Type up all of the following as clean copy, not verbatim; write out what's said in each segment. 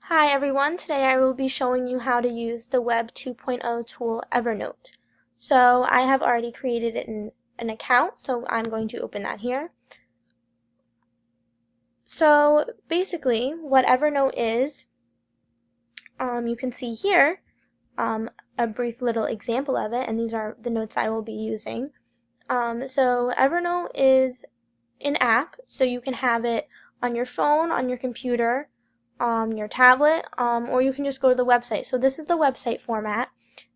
Hi everyone, today I will be showing you how to use the Web 2.0 tool Evernote. So I have already created an account, so I'm going to open that here. So basically what Evernote is, you can see here a brief little example of it, and these are the notes I will be using. So Evernote is an app, so you can have it on your phone, on your computer, your tablet, or you can just go to the website. So this is the website format,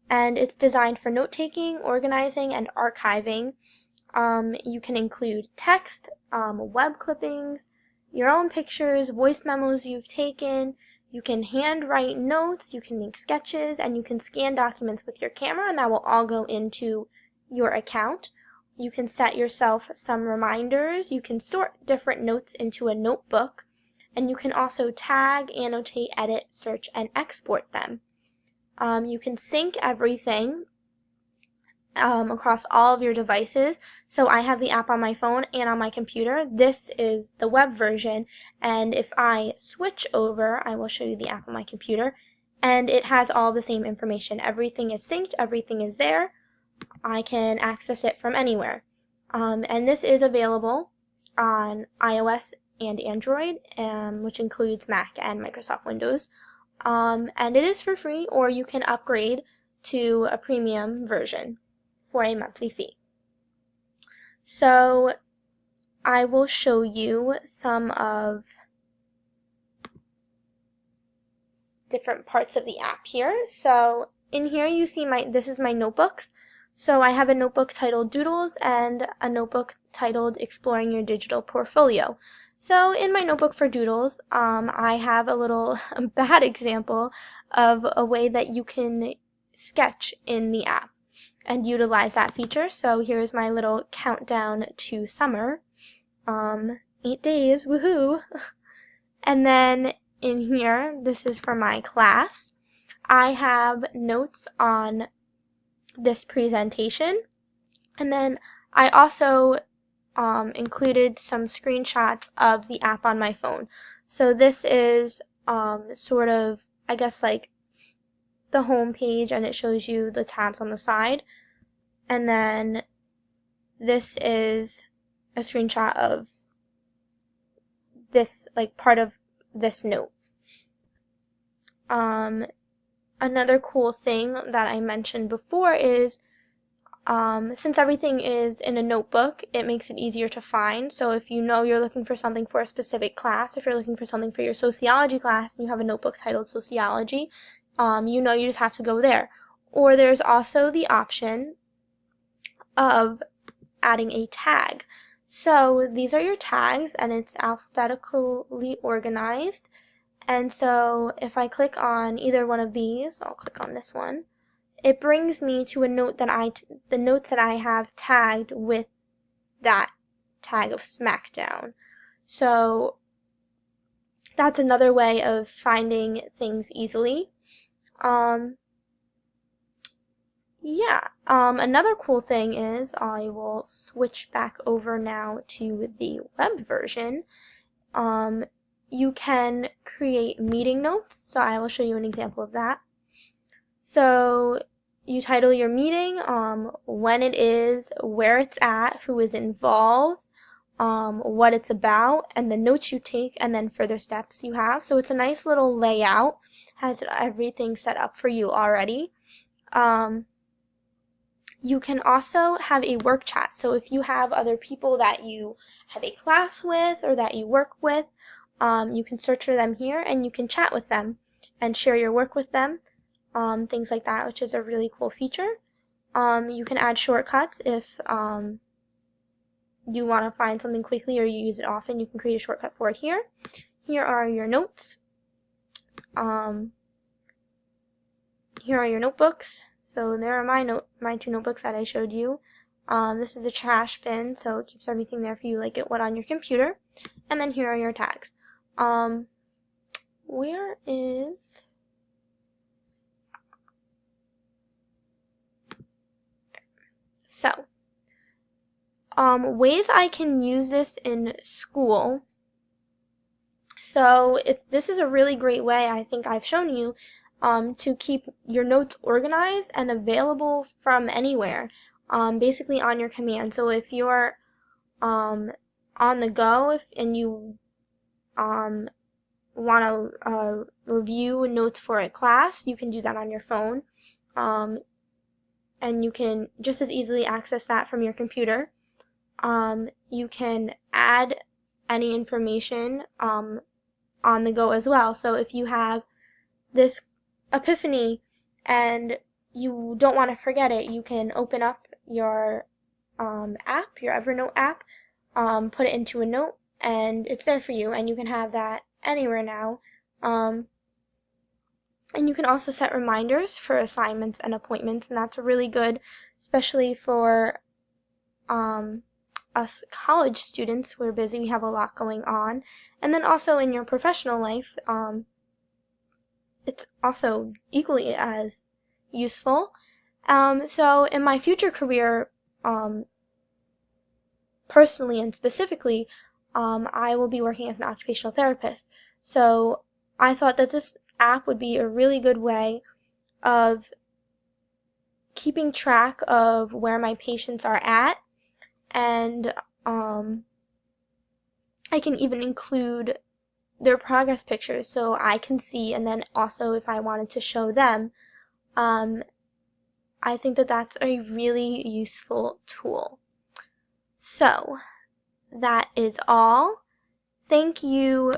and it's designed for note-taking, organizing, and archiving. You can include text, web clippings, your own pictures, voice memos you've taken. You can handwrite notes, you can make sketches, and you can scan documents with your camera, and that will all go into your account. You can set yourself some reminders. You can sort different notes into a notebook, and you can also tag, annotate, edit, search, and export them. You can sync everything across all of your devices. So I have the app on my phone and on my computer. This is the web version, and if I switch over, I will show you the app on my computer, and it has all the same information. Everything is synced, everything is there. I can access it from anywhere. And this is available on iOS and Android, which includes Mac and Microsoft Windows. And it is for free, or you can upgrade to a premium version for a monthly fee. So I will show you some of different parts of the app here. So in here you see this is my notebooks. So I have a notebook titled Doodles and a notebook titled Exploring Your Digital Portfolio. So in my notebook for Doodles, I have a little bad example of a way that you can sketch in the app and utilize that feature. So here's my little countdown to summer. 8 days, woohoo! And then in here, this is for my class. I have notes on this presentation, and then I also included some screenshots of the app on my phone. So this is sort of, I guess, like the home page, and it shows you the tabs on the side. And then this is a screenshot of this, like part of this note. Another cool thing that I mentioned before is since everything is in a notebook, it makes it easier to find. So if you know you're looking for something for a specific class, if you're looking for something for your sociology class and you have a notebook titled Sociology, you know you just have to go there. Or there's also the option of adding a tag. So these are your tags, and it's alphabetically organized. And so if I click on either one of these, I'll click on this one, it brings me to a note that the notes that I have tagged with that tag of SmackDown. So that's another way of finding things easily. Another cool thing is I will switch back over now to the web version. You can create meeting notes, so I will show you an example of that. So you title your meeting, when it is, where it's at, who is involved, what it's about, and the notes you take, and then further steps you have. So it's a nice little layout, has everything set up for you already. You can also have a work chat. So if you have other people that you have a class with or that you work with, you can search for them here and you can chat with them and share your work with them, things like that, which is a really cool feature. You can add shortcuts if you want to find something quickly or you use it often. You can create a shortcut for it here. Here are your notes. Here are your notebooks. So there are my two notebooks that I showed you. This is a trash bin, so it keeps everything there for you like it would on your computer. And then here are your tags. Where is... So, ways I can use this in school. So this is a really great way, I think I've shown you, to keep your notes organized and available from anywhere, basically on your command. So if you're on the go and you want to review notes for a class, you can do that on your phone, and you can just as easily access that from your computer. You can add any information on the go as well. So if you have this epiphany and you don't want to forget it, you can open up your app, your Evernote app, put it into a note, and it's there for you, and you can have that anywhere now. And you can also set reminders for assignments and appointments, and that's really good, especially for us college students. We're busy, we have a lot going on. And then also in your professional life, it's also equally as useful. So in my future career, personally and specifically, I will be working as an occupational therapist. So I thought that this app would be a really good way of keeping track of where my patients are at, and I can even include their progress pictures so I can see, and then also if I wanted to show them, I think that that's a really useful tool. So that is all. Thank you